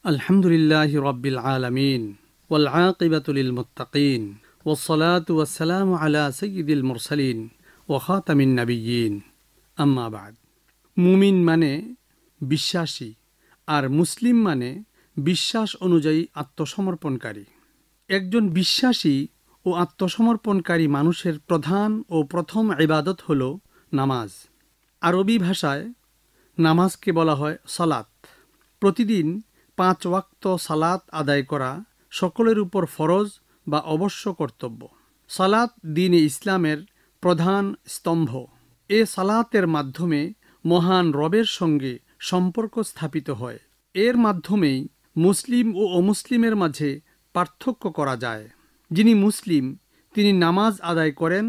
আলহামদুলিল্লাহি রাব্বিল আলামিন ওয়াল আকিবাতু লিল মুত্তাকিন ওয়াসসালাতু ওয়াসসালামু আলা সাইয়্যিদিল মুরসালিন ওয়া খাতামিন নাবিয়্যিন আম্মা বা'দ। মুমিন মানে বিশ্বাসী, আর মুসলিম মানে বিশ্বাস অনুযায়ী আত্মসমর্পণকারী। একজন বিশ্বাসী ও আত্মসমর্পণকারী মানুষের প্রধান ও প্রথম ইবাদত হল নামাজ। আরবি ভাষায় নামাজকে বলা হয় সালাত। প্রতিদিন 5 ওয়াক্ত সালাত আদায় করা সকলের উপর ফরজ বা অবশ্য কর্তব্য। সালাত দ্বীনে ইসলামের প্রধান স্তম্ভ। এ সালাতের মাধ্যমে মহান রবের সঙ্গে সম্পর্ক স্থাপিত হয়। এর মাধ্যমেই মুসলিম ও অমুসলিমের মাঝে পার্থক্য করা যায়। যিনি মুসলিম তিনি নামাজ আদায় করেন,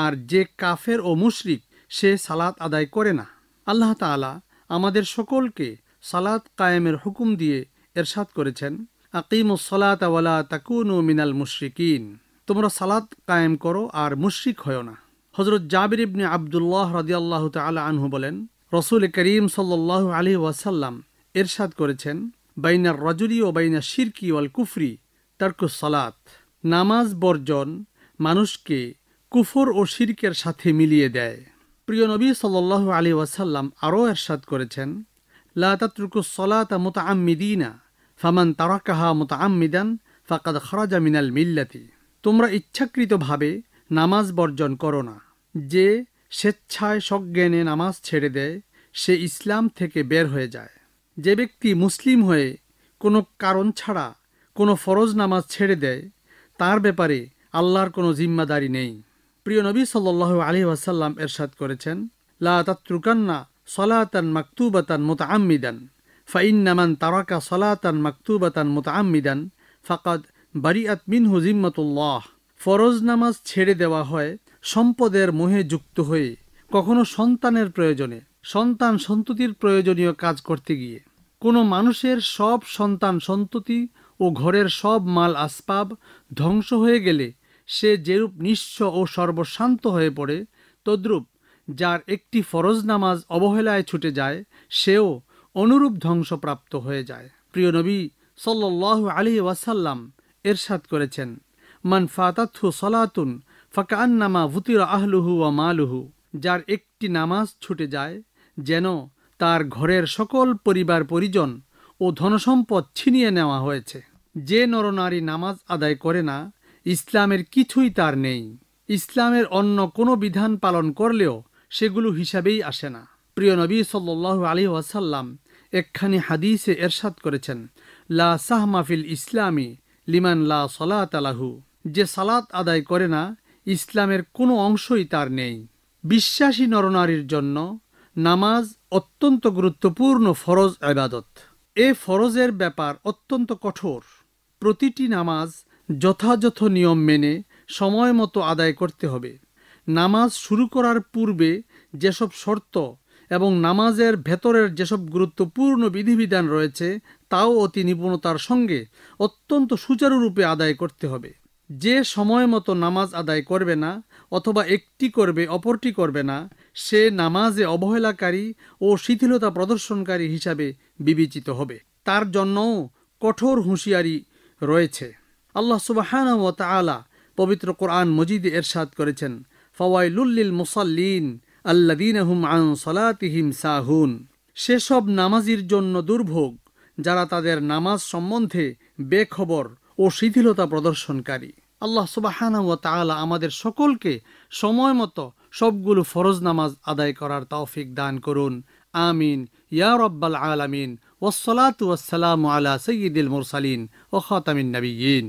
আর যে কাফের ও মুশরিক সে সালাত আদায় করে না। আল্লাহ তাআলা আমাদের সকলকে সালাত কায়েমের হুকুম দিয়ে এরশাদ করেছেন, আকিমুস সালাতা ওয়ালা তাকুনু মিনাল মুশরিকিন। তোমরা সালাত কায়েম করো আর মুশরিক হয়ো না। হযরত জাবির ইবনে আব্দুল্লাহ রাদিয়াল্লাহু তাআলা আনহু বলেন, রাসূল করিম সাল্লাল্লাহু আলাইহি ওয়াসাল্লাম এরশাদ করেছেন, বাইনার রাজুলি ও বাইনাশ শিরকি ওয়াল কুফরি তারকুস সালাত। নামাজ বর্জন মানুষকে কুফর ও শিরকের সাথে মিলিয়ে দেয়। প্রিয় নবী সাল্লাল্লাহু আলাইহি ওয়াসাল্লাম আরও এরশাদ করেছেন, লা তাতরুকুস সালাতা মুতাআম্মিদিনা ফামান তারাকাহা মুতাআম্মিদান ফাকাদ খারাজা মিনাল মিল্লাতি। তোমরা ইচ্ছাকৃতভাবে নামাজ বর্জন করো না। যে স্বেচ্ছায় সজ্ঞানে নামাজ ছেড়ে দেয় সে ইসলাম থেকে বের হয়ে যায়। যে ব্যক্তি মুসলিম হয়ে কোনো কারণ ছাড়া কোনো ফরজ নামাজ ছেড়ে দেয় তার ব্যাপারে আল্লাহর কোনো জিম্মাদারি নেই। প্রিয় নবী সাল্লাল্লাহু আলাইহি ওয়াসাল্লাম এরশাদ করেছেন, লা তাতরুকান্না সালাতান মাকতুবাতান মুতাআম্মিদান ফাইন্না মান তারাকা সালাতান মাকতুবাতান মুতাআম্মিদান ফাকাদ বারিআত মিনহু জিম্মাতুল্লাহ। ফরজ নামাজ ছেড়ে দেওয়া হয় সম্পদের মোহে যুক্ত হয়ে, কখনো সন্তানের প্রয়োজনে, সন্তান সন্ততির প্রয়োজনীয় কাজ করতে গিয়ে। কোনো মানুষের সব সন্তান সন্ততি ও ঘরের সব মাল আসবাব ধ্বংস হয়ে গেলে সে যেরূপ নিঃস্ব ও সর্বশান্ত হয়ে পড়ে, তদ্রূপ যার একটি ফরজ নামাজ অবহেলায় ছুটে যায় সেও অনুরূপ ধ্বংসপ্রাপ্ত হয়ে যায়। প্রিয় নবী সাল্লাল্লাহু আলাইহি ওয়াসাল্লাম এরশাদ করেছেন, মান ফাতাতহু সালাতুন ফাকান্নামা ফুতিরা আহলুহু ওয়া মালুহু। যার একটি নামাজ ছুটে যায় যেন তার ঘরের সকল পরিবার পরিজন ও ধনসম্পদ ছিনিয়ে নেওয়া হয়েছে। যে নরনারী নামাজ আদায় করে না ইসলামের কিছুই তার নেই। ইসলামের অন্য কোনো বিধান পালন করলেও সেগুলো হিসাবেই আসে না। প্রিয় নবী সাল্লাল্লাহু আলাইহি ওয়াসাল্লাম একখানি হাদিসে এরশাদ করেছেন, লা সাহমা ফিল ইসলামি লিমান লা সালাতা লাহু। যে সালাত আদায় করে না ইসলামের কোনো অংশই তার নেই। বিশ্বাসী নরনারীর জন্য নামাজ অত্যন্ত গুরুত্বপূর্ণ ফরজ ইবাদত। এ ফরজের ব্যাপার অত্যন্ত কঠোর। প্রতিটি নামাজ যথাযথ নিয়ম মেনে সময় মতো আদায় করতে হবে। নামাজ শুরু করার পূর্বে যেসব শর্ত এবং নামাজের ভেতরের যেসব গুরুত্বপূর্ণ বিধিবিধান রয়েছে তাও অতি নিপুণতার সঙ্গে অত্যন্ত সুচারুরূপে আদায় করতে হবে। যে সময় মতো নামাজ আদায় করবে না অথবা একটি করবে অপরটি করবে না সে নামাজে অবহেলাকারী ও শিথিলতা প্রদর্শনকারী হিসাবে বিবেচিত হবে। তার জন্যও কঠোর হুঁশিয়ারি রয়েছে। আল্লাহ সুবহানাহু ওয়া তাআলা পবিত্র কোরআন মজিদে এরশাদ করেছেন, ফাওয়াইলুল লিল মুসাল্লিন আল্লাযীনা হুম আন সালাতিহিম সাহুন। সেসব নামাজীর জন্য দুর্ভোগ যারা তাদের নামাজ সম্বন্ধে বেখবর ও শিথিলতা প্রদর্শনকারী। আল্লাহ সুবহানাহু ওয়া তাআলা আমাদের সকলকে সময় মতো সবগুলো ফরজ নামাজ আদায় করার তৌফিক দান করুন। আমিন ইয়া রাব্বাল আলামিন। ওয়াসসালাতু ওয়াসসালামু আলা সাইয়্যিদিল মুরসালিন ওয়া খাতামিন নাবিয়্যিন।